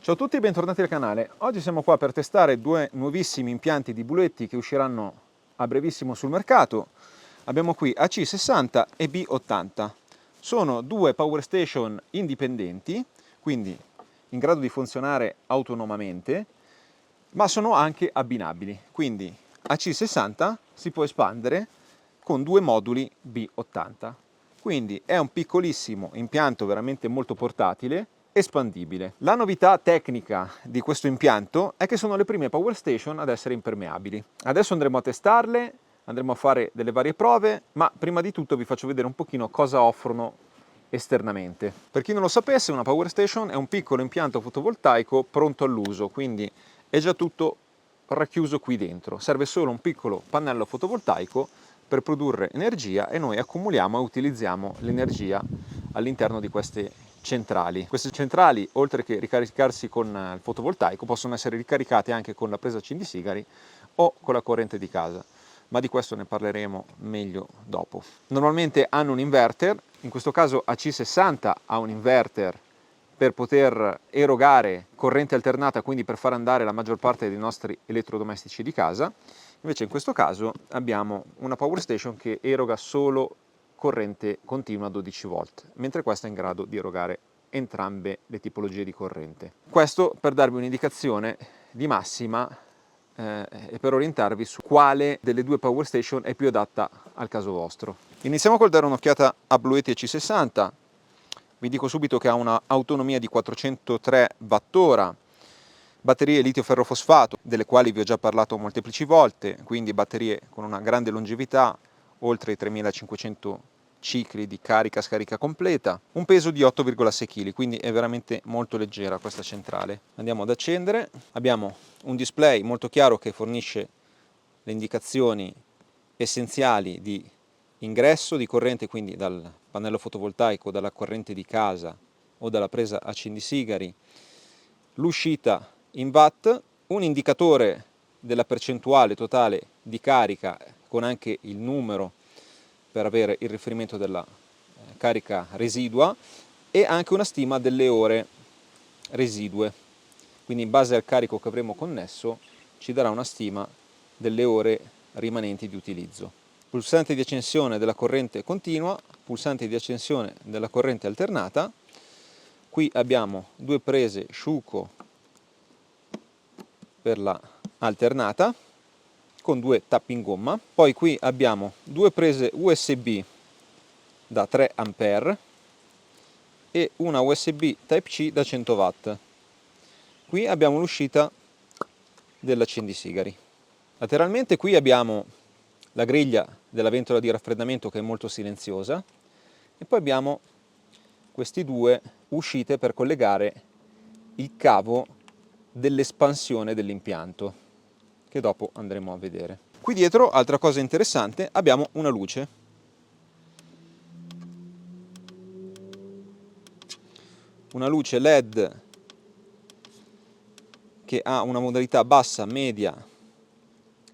Ciao a tutti e bentornati al canale. Oggi siamo qua per testare due nuovissimi impianti di Bluetti che usciranno a brevissimo sul mercato. Abbiamo qui AC60 e B80. Sono due power station indipendenti, quindi in grado di funzionare autonomamente, ma sono anche abbinabili. Quindi AC60 si può espandere con due moduli B80. Quindi è un piccolissimo impianto veramente molto portatile, espandibile. La novità tecnica di questo impianto è che sono le prime power station ad essere impermeabili. Adesso andremo a testarle, andremo a fare delle varie prove, ma prima di tutto vi faccio vedere un pochino cosa offrono esternamente. Per chi non lo sapesse, una power station è un piccolo impianto fotovoltaico pronto all'uso, quindi è già tutto racchiuso qui dentro. Serve solo un piccolo pannello fotovoltaico per produrre energia e noi accumuliamo e utilizziamo l'energia all'interno di queste centrali. Queste centrali, oltre che ricaricarsi con il fotovoltaico, possono essere ricaricate anche con la presa accendisigari o con la corrente di casa, ma di questo ne parleremo meglio dopo. Normalmente hanno un inverter, in questo caso AC60 ha un inverter per poter erogare corrente alternata, quindi per far andare la maggior parte dei nostri elettrodomestici di casa. Invece in questo caso abbiamo una power station che eroga solo corrente continua a 12 volt, mentre questa è in grado di erogare entrambe le tipologie di corrente. Questo per darvi un'indicazione di massima e per orientarvi su quale delle due power station è più adatta al caso vostro. Iniziamo col dare un'occhiata a Bluetti AC60. Vi dico subito che ha un'autonomia di 403 Wh, batterie litio-ferrofosfato, delle quali vi ho già parlato molteplici volte, quindi batterie con una grande longevità, oltre i 3500 cicli di carica-scarica completa, un peso di 8,6 kg, quindi è veramente molto leggera questa centrale. Andiamo ad accendere, abbiamo un display molto chiaro che fornisce le indicazioni essenziali di ingresso di corrente, quindi dal pannello fotovoltaico, dalla corrente di casa o dalla presa accendisigari, l'uscita in watt, un indicatore della percentuale totale di carica con anche il numero per avere il riferimento della carica residua e anche una stima delle ore residue. Quindi in base al carico che avremo connesso ci darà una stima delle ore rimanenti di utilizzo. Pulsante di accensione della corrente continua, pulsante di accensione della corrente alternata. Qui abbiamo due prese Schuko per la alternata con due tappi in gomma. Poi qui abbiamo due prese USB da 3 A e una USB Type-C da 100 watt. Qui abbiamo l'uscita dell'accendisigari. Lateralmente qui abbiamo la griglia della ventola di raffreddamento che è molto silenziosa e poi abbiamo queste due uscite per collegare il cavo dell'espansione dell'impianto che dopo andremo a vedere. Qui dietro, altra cosa interessante, abbiamo una luce. Una luce LED che ha una modalità bassa, media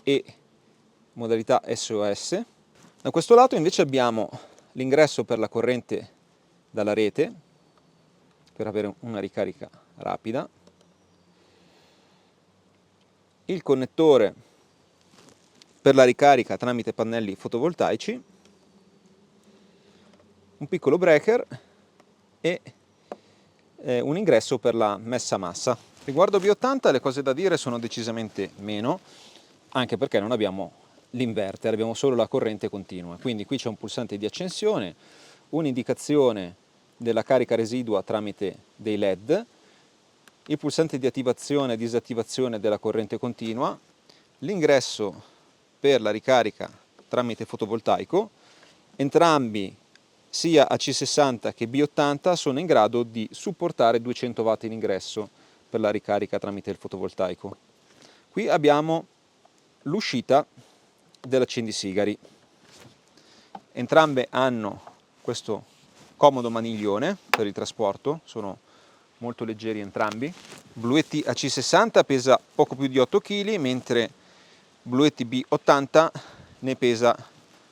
e modalità SOS. Da questo lato invece abbiamo l'ingresso per la corrente dalla rete per avere una ricarica rapida, il connettore per la ricarica tramite pannelli fotovoltaici, un piccolo breaker e un ingresso per la messa a massa. Riguardo B80 le cose da dire sono decisamente meno, anche perché non abbiamo l'inverter, abbiamo solo la corrente continua. Quindi qui c'è un pulsante di accensione, un'indicazione della carica residua tramite dei LED, il pulsante di attivazione e disattivazione della corrente continua, l'ingresso per la ricarica tramite fotovoltaico. Entrambi, sia AC60 che B80, sono in grado di supportare 200 watt in ingresso per la ricarica tramite il fotovoltaico. Qui abbiamo l'uscita dell'accendisigari. Entrambe hanno questo comodo maniglione per il trasporto, sono molto leggeri entrambi. Bluetti AC60 pesa poco più di 8 kg, mentre Bluetti B80 ne pesa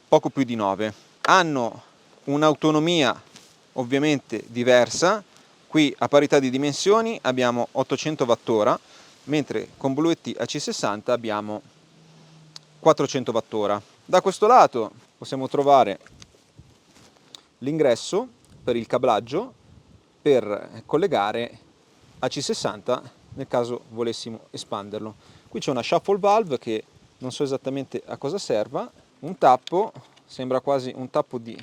poco più di 9. Hanno un'autonomia ovviamente diversa, Qui a parità di dimensioni abbiamo 800 Wh, mentre con Bluetti AC60 abbiamo 400 Wh. Da questo lato possiamo trovare l'ingresso per il cablaggio per collegare AC60 nel caso volessimo espanderlo. Qui c'è una shuffle valve che non so esattamente a cosa serva, un tappo, sembra quasi un tappo di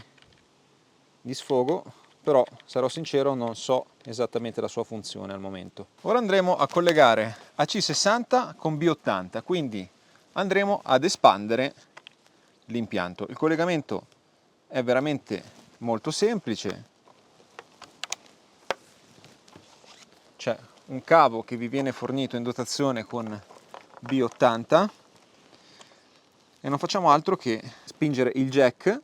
sfogo, però sarò sincero non so esattamente la sua funzione al momento. Ora andremo a collegare AC60 con B80, quindi andremo ad espandere l'impianto. Il collegamento è veramente molto semplice, c'è un cavo che vi viene fornito in dotazione con B80 e non facciamo altro che spingere il jack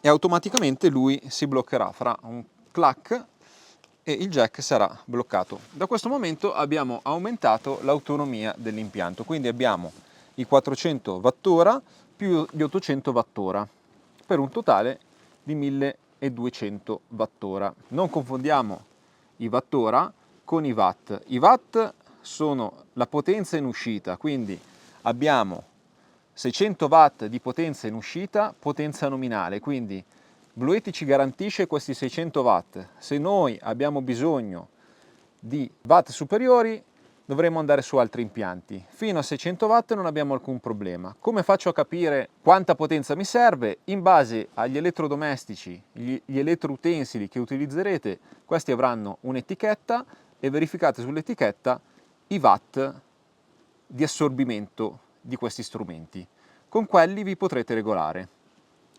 e automaticamente lui si bloccherà, farà un clac e il jack sarà bloccato. Da questo momento abbiamo aumentato l'autonomia dell'impianto, quindi abbiamo i 400 Wh più gli 800 Wh per un totale di 1200 Wh. Non confondiamo i Wh con i watt. I watt sono la potenza in uscita, quindi abbiamo 600 watt di potenza in uscita, potenza nominale, quindi Bluetti ci garantisce questi 600 watt. Se noi abbiamo bisogno di watt superiori dovremo andare su altri impianti. Fino a 600 watt non abbiamo alcun problema. Come faccio a capire quanta potenza mi serve? In base agli elettrodomestici, gli elettroutensili che utilizzerete, questi avranno un'etichetta e verificate sull'etichetta i watt di assorbimento di questi strumenti. Con quelli vi potrete regolare.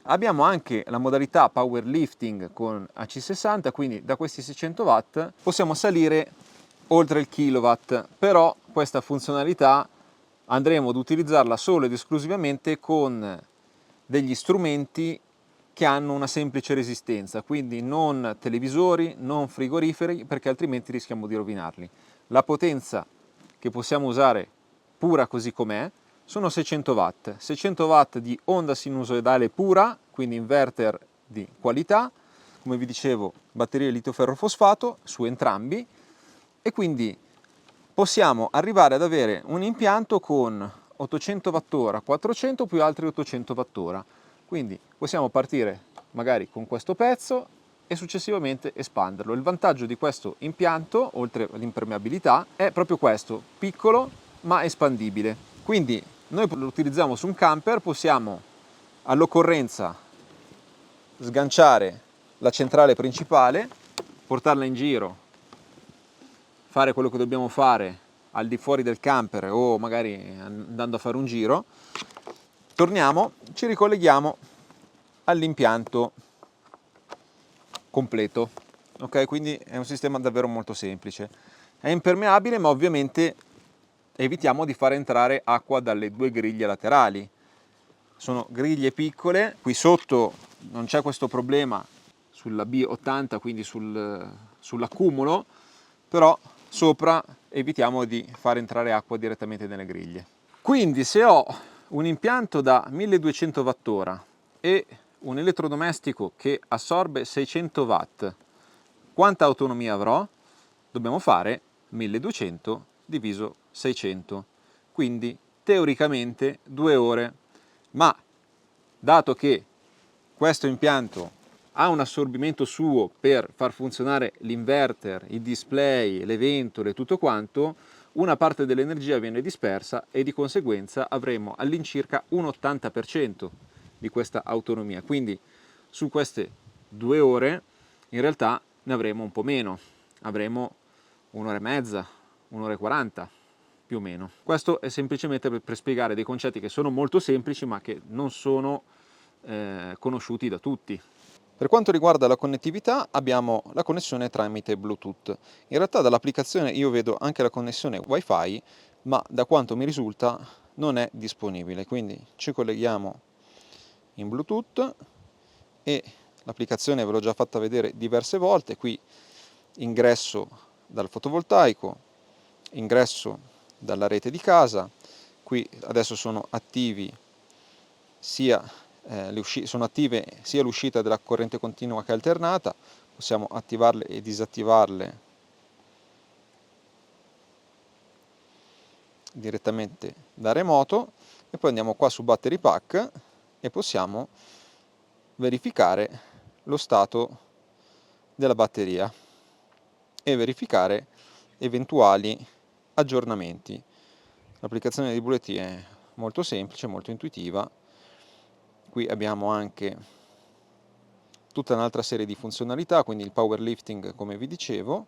Abbiamo anche la modalità powerlifting con AC60, quindi da questi 600 watt possiamo salire oltre il kilowatt, però questa funzionalità andremo ad utilizzarla solo ed esclusivamente con degli strumenti che hanno una semplice resistenza, quindi non televisori, non frigoriferi, perché altrimenti rischiamo di rovinarli. La potenza che possiamo usare pura così com'è sono 600 watt, 600 watt di onda sinusoidale pura, quindi inverter di qualità, come vi dicevo batterie litio-ferro-fosfato su entrambi, e quindi possiamo arrivare ad avere un impianto con 800 Wh, 400 più altri 800 Wh. Quindi possiamo partire magari con questo pezzo e successivamente espanderlo. Il vantaggio di questo impianto, oltre all'impermeabilità, è proprio questo, piccolo ma espandibile. Quindi noi lo utilizziamo su un camper, possiamo all'occorrenza sganciare la centrale principale, portarla in giro, fare quello che dobbiamo fare al di fuori del camper o magari andando a fare un giro, torniamo, ci ricolleghiamo all'impianto completo. Ok, quindi è un sistema davvero molto semplice. È impermeabile, ma ovviamente evitiamo di far entrare acqua dalle due griglie laterali. Sono griglie piccole, qui sotto non c'è questo problema sulla B80, quindi sull'accumulo, però sopra evitiamo di far entrare acqua direttamente nelle griglie. Quindi se ho un impianto da 1200 Wh e un elettrodomestico che assorbe 600 watt, quanta autonomia avrò? Dobbiamo fare 1200 diviso 600, quindi teoricamente 2 ore, ma dato che questo impianto ha un assorbimento suo per far funzionare l'inverter, il display, le ventole, tutto quanto, una parte dell'energia viene dispersa e di conseguenza avremo all'incirca un 80% di questa autonomia. Quindi su queste 2 ore in realtà ne avremo un po' meno, avremo un'ora e mezza, un'ora e 40 più o meno. Questo è semplicemente per spiegare dei concetti che sono molto semplici ma che non sono conosciuti da tutti. Per quanto riguarda la connettività abbiamo la connessione tramite Bluetooth. In realtà dall'applicazione io vedo anche la connessione Wi-Fi, ma da quanto mi risulta non è disponibile. Quindi ci colleghiamo in Bluetooth e l'applicazione ve l'ho già fatta vedere diverse volte. Qui ingresso dal fotovoltaico, ingresso dalla rete di casa. Qui adesso sono attivi sono attive sia l'uscita della corrente continua che alternata, possiamo attivarle e disattivarle direttamente da remoto e poi andiamo qua su Battery Pack e possiamo verificare lo stato della batteria e verificare eventuali aggiornamenti. L'applicazione di Bulletti è molto semplice, molto intuitiva. Qui abbiamo anche tutta un'altra serie di funzionalità, quindi il powerlifting come vi dicevo,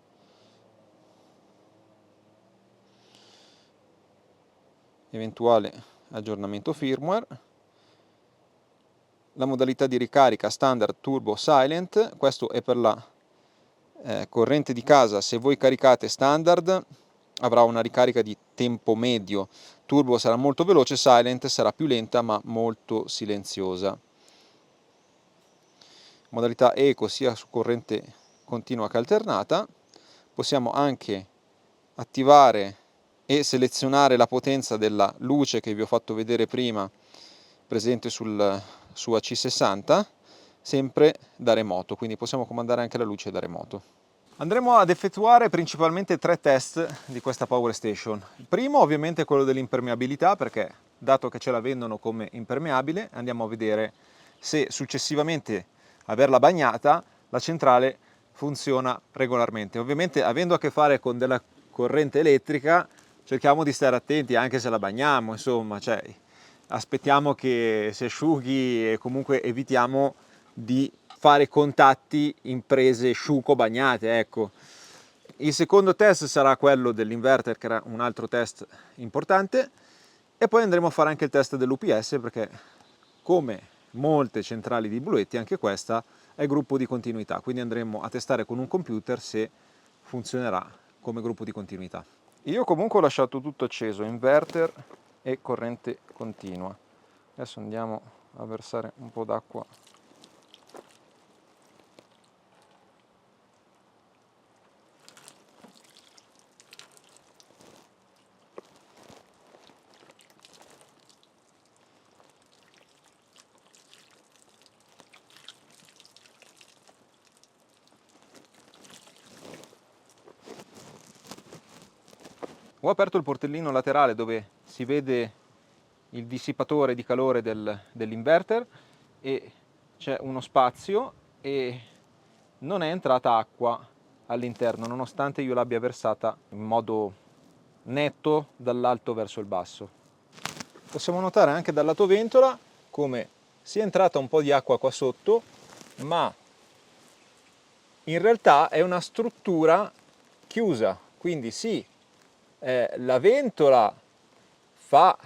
eventuale aggiornamento firmware, la modalità di ricarica standard turbo silent, questo è per la corrente di casa. Se voi caricate standard avrà una ricarica di tempo medio, turbo sarà molto veloce, silent sarà più lenta ma molto silenziosa. Modalità eco sia su corrente continua che alternata. Possiamo anche attivare e selezionare la potenza della luce che vi ho fatto vedere prima, presente su AC60, sempre da remoto, quindi possiamo comandare anche la luce da remoto. Andremo ad effettuare principalmente 3 test di questa Power Station. Il primo ovviamente è quello dell'impermeabilità, perché dato che ce la vendono come impermeabile, andiamo a vedere se successivamente averla bagnata la centrale funziona regolarmente. Ovviamente, avendo a che fare con della corrente elettrica, cerchiamo di stare attenti anche se la bagniamo, insomma, cioè aspettiamo che si asciughi e comunque evitiamo di fare contatti in prese sciuco bagnate, ecco. Il secondo test sarà quello dell'inverter, che era un altro test importante, e poi andremo a fare anche il test dell'UPS, perché come molte centrali di Bluetti anche questa è gruppo di continuità, quindi andremo a testare con un computer se funzionerà come gruppo di continuità. Io comunque ho lasciato tutto acceso, inverter e corrente continua. Adesso andiamo a versare un po' d'acqua . Ho aperto il portellino laterale dove si vede il dissipatore di calore dell'inverter e c'è uno spazio e non è entrata acqua all'interno, nonostante io l'abbia versata in modo netto dall'alto verso il basso. Possiamo notare anche dal lato ventola come sia entrata un po' di acqua qua sotto, ma in realtà è una struttura chiusa, quindi sì, la ventola fa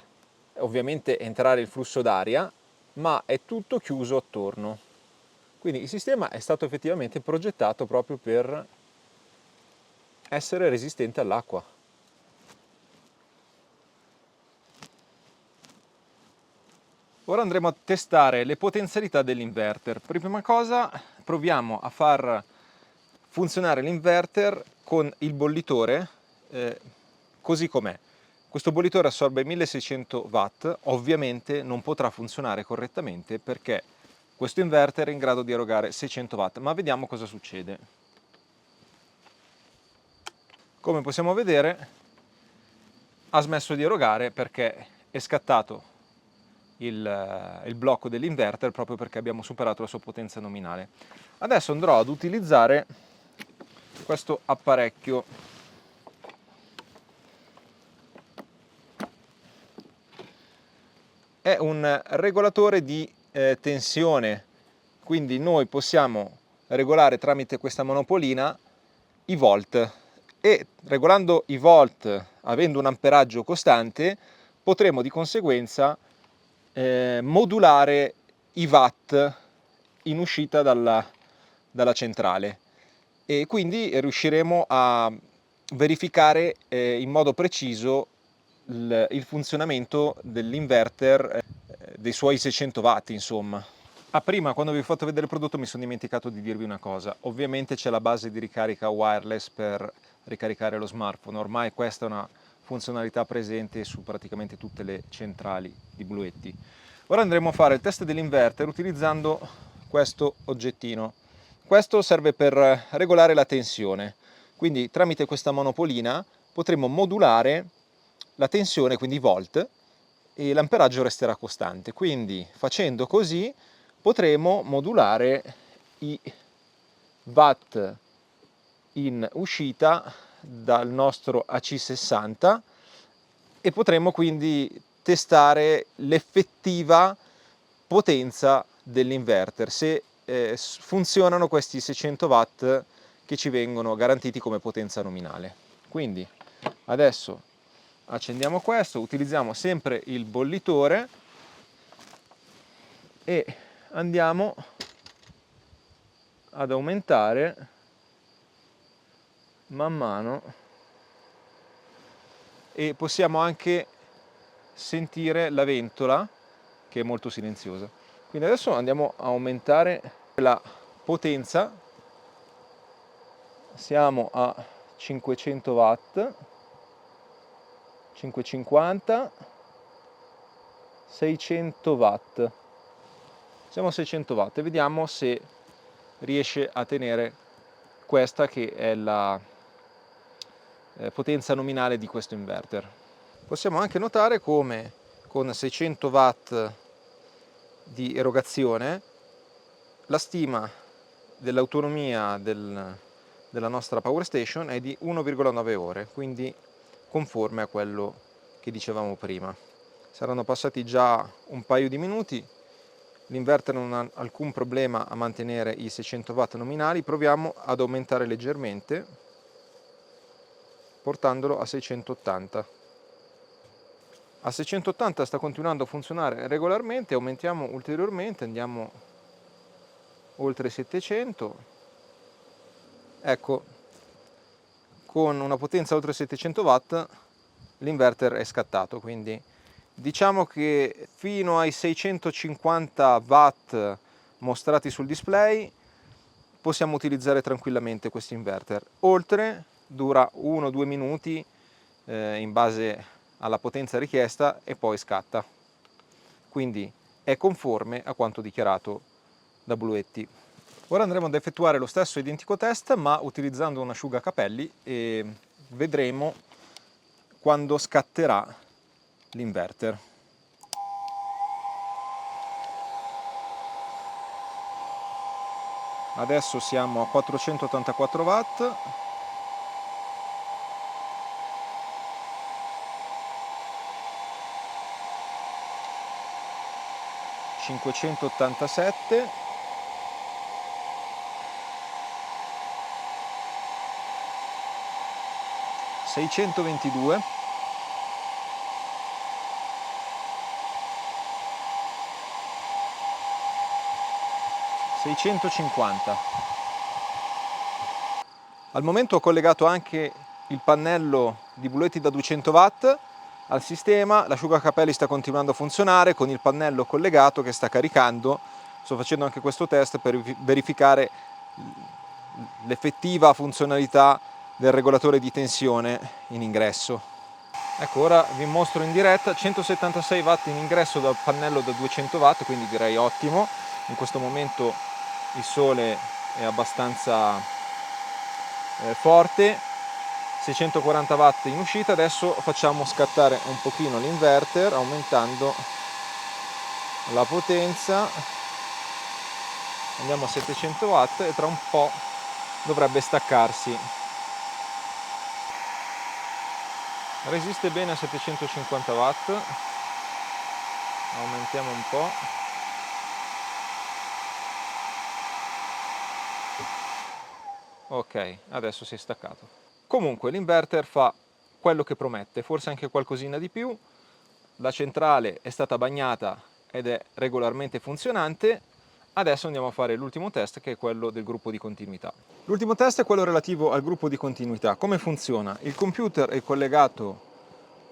ovviamente entrare il flusso d'aria, ma è tutto chiuso attorno. Quindi il sistema è stato effettivamente progettato proprio per essere resistente all'acqua. Ora andremo a testare le potenzialità dell'inverter. Per prima cosa proviamo a far funzionare l'inverter con il bollitore così com'è. Questo bollitore assorbe 1600 watt, ovviamente non potrà funzionare correttamente perché questo inverter è in grado di erogare 600 watt, ma vediamo cosa succede. Come possiamo vedere ha smesso di erogare perché è scattato il blocco dell'inverter proprio perché abbiamo superato la sua potenza nominale. Adesso andrò ad utilizzare questo apparecchio. È un regolatore di tensione, quindi noi possiamo regolare tramite questa monopolina i volt e regolando i volt avendo un amperaggio costante potremo di conseguenza modulare i watt in uscita dalla centrale e quindi riusciremo a verificare in modo preciso il funzionamento dell'inverter dei suoi 600 watt, insomma. Prima, quando vi ho fatto vedere il prodotto, mi sono dimenticato di dirvi una cosa. Ovviamente c'è la base di ricarica wireless per ricaricare lo smartphone. Ormai questa è una funzionalità presente su praticamente tutte le centrali di Bluetti. Ora andremo a fare il test dell'inverter utilizzando questo oggettino. Questo serve per regolare la tensione. Quindi tramite questa monopolina potremo modulare la tensione, quindi i volt, e l'amperaggio resterà costante. Quindi facendo così potremo modulare i watt in uscita dal nostro AC60 e potremo quindi testare l'effettiva potenza dell'inverter, se funzionano questi 600 watt che ci vengono garantiti come potenza nominale. Quindi adesso accendiamo questo, utilizziamo sempre il bollitore e andiamo ad aumentare man mano, e possiamo anche sentire la ventola che è molto silenziosa. Quindi adesso andiamo a aumentare la potenza, siamo a 500 watt, 550, 600 watt, siamo a 600 watt e vediamo se riesce a tenere questa che è la potenza nominale di questo inverter. Possiamo anche notare come con 600 watt di erogazione la stima dell'autonomia della nostra power station è di 1,9 ore, quindi conforme a quello che dicevamo prima. Saranno passati già un paio di minuti, l'inverter non ha alcun problema a mantenere i 600 watt nominali. Proviamo ad aumentare leggermente portandolo a 680. A 680 sta continuando a funzionare regolarmente, aumentiamo ulteriormente, andiamo oltre 700. Ecco, con una potenza oltre 700 watt l'inverter è scattato, quindi diciamo che fino ai 650 watt mostrati sul display possiamo utilizzare tranquillamente questo inverter. Oltre dura 1-2 minuti in base alla potenza richiesta e poi scatta. Quindi è conforme a quanto dichiarato da Bluetti. Ora andremo ad effettuare lo stesso identico test ma utilizzando un asciugacapelli e vedremo quando scatterà l'inverter. Adesso siamo a 484 watt. (587), (622), (650). Al momento ho collegato anche il pannello di Bluetti da 200 watt al sistema, l'asciugacapelli sta continuando a funzionare con il pannello collegato che sta caricando. Sto facendo anche questo test per verificare l'effettiva funzionalità del regolatore di tensione in ingresso. Ecco, ora vi mostro in diretta 176 watt in ingresso dal pannello da 200 watt, quindi direi ottimo. In questo momento il sole è abbastanza forte. 640 watt in uscita. Adesso facciamo scattare un pochino l'inverter aumentando la potenza, andiamo a 700 watt e tra un po' dovrebbe staccarsi. Resiste bene a 750 watt, aumentiamo un po'. Ok, adesso si è staccato. Comunque l'inverter fa quello che promette, forse anche qualcosina di più. La centrale è stata bagnata ed è regolarmente funzionante. Adesso andiamo a fare l'ultimo test, che è quello del gruppo di continuità. L'ultimo test è quello relativo al gruppo di continuità. Come funziona? Il computer è collegato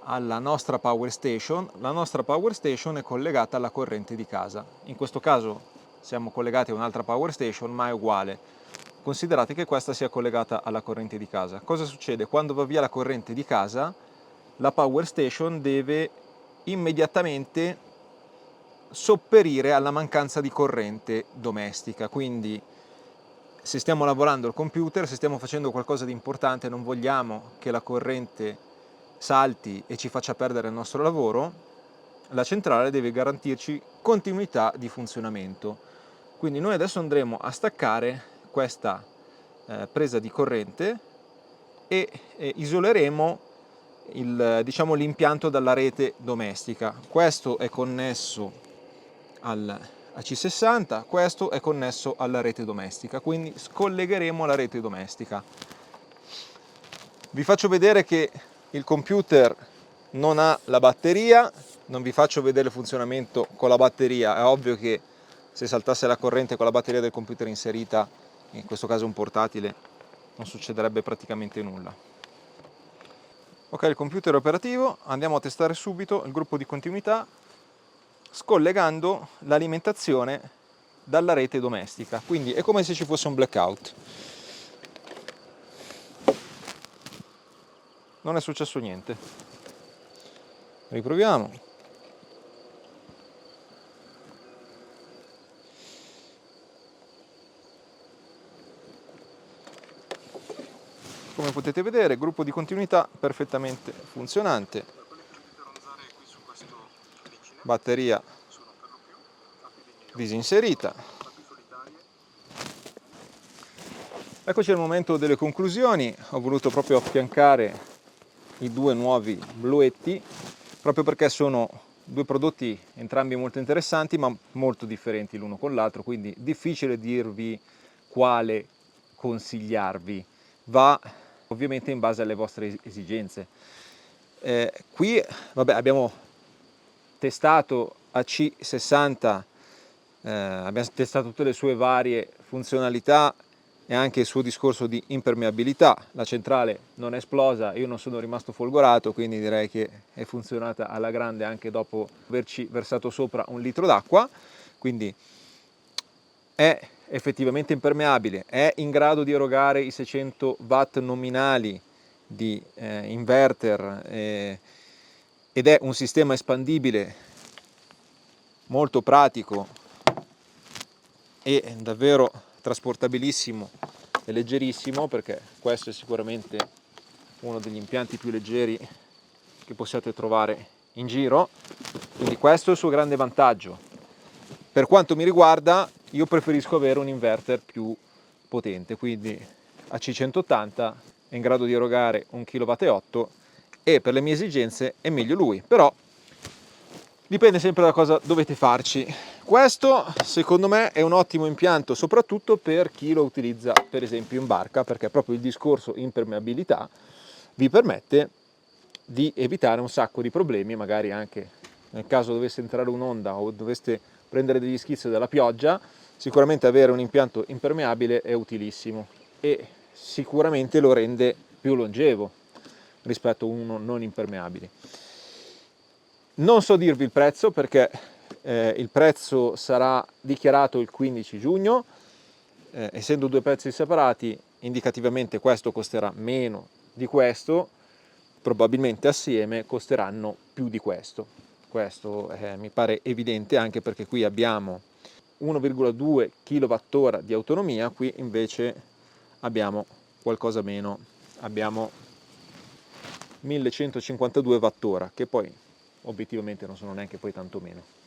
alla nostra power station, la nostra power station è collegata alla corrente di casa. In questo caso siamo collegati a un'altra power station, ma è uguale. Considerate che questa sia collegata alla corrente di casa. Cosa succede? Quando va via la corrente di casa, la power station deve immediatamente sopperire alla mancanza di corrente domestica. Quindi se stiamo lavorando al computer, se stiamo facendo qualcosa di importante, non vogliamo che la corrente salti e ci faccia perdere il nostro lavoro, la centrale deve garantirci continuità di funzionamento. Quindi noi adesso andremo a staccare questa presa di corrente e isoleremo diciamo, l'impianto dalla rete domestica. Questo è connesso al AC60, questo è connesso alla rete domestica, quindi scollegheremo la rete domestica. Vi faccio vedere che il computer non ha la batteria, non vi faccio vedere il funzionamento con la batteria, è ovvio che se saltasse la corrente con la batteria del computer inserita, in questo caso un portatile, non succederebbe praticamente nulla. Ok, il computer è operativo, andiamo a testare subito il gruppo di continuità scollegando l'alimentazione dalla rete domestica, quindi è come se ci fosse un blackout. Non è successo niente. Riproviamo. Come potete vedere, gruppo di continuità perfettamente funzionante. Batteria disinserita. Eccoci al momento delle conclusioni. Ho voluto proprio affiancare i due nuovi Bluetti, proprio perché sono due prodotti entrambi molto interessanti ma molto differenti l'uno con l'altro, quindi difficile dirvi quale consigliarvi. Va ovviamente in base alle vostre esigenze. Qui vabbè, abbiamo testato AC60, abbiamo testato tutte le sue varie funzionalità e anche il suo discorso di impermeabilità. La centrale non è esplosa, io non sono rimasto folgorato, quindi direi che è funzionata alla grande anche dopo averci versato sopra un litro d'acqua, quindi è effettivamente impermeabile, è in grado di erogare i 600 watt nominali di inverter ed è un sistema espandibile molto pratico e davvero trasportabilissimo e leggerissimo, perché questo è sicuramente uno degli impianti più leggeri che possiate trovare in giro, quindi questo è il suo grande vantaggio. Per quanto mi riguarda, io preferisco avere un inverter più potente, quindi AC180 è in grado di erogare 1,8 kW e per le mie esigenze è meglio lui, però dipende sempre da cosa dovete farci. Questo secondo me è un ottimo impianto soprattutto per chi lo utilizza per esempio in barca, perché proprio il discorso impermeabilità vi permette di evitare un sacco di problemi, magari anche nel caso dovesse entrare un'onda o doveste prendere degli schizzi dalla pioggia. Sicuramente avere un impianto impermeabile è utilissimo e sicuramente lo rende più longevo rispetto a uno non impermeabile. Non so dirvi il prezzo perché il prezzo sarà dichiarato il 15 giugno, essendo due prezzi separati, indicativamente questo costerà meno di questo, probabilmente assieme costeranno più di questo. Questo mi pare evidente, anche perché qui abbiamo 1,2 kWh di autonomia, qui invece abbiamo qualcosa meno, abbiamo 1152 Wh, che poi obiettivamente non sono neanche poi tanto meno.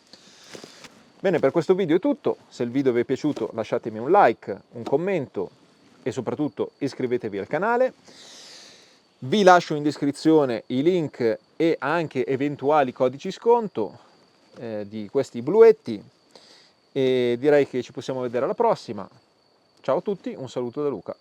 Bene, per questo video è tutto. Se il video vi è piaciuto lasciatemi un like, un commento e soprattutto iscrivetevi al canale. Vi lascio in descrizione i link e anche eventuali codici sconto di questi Bluetti e direi che ci possiamo vedere alla prossima. Ciao a tutti, un saluto da Luca.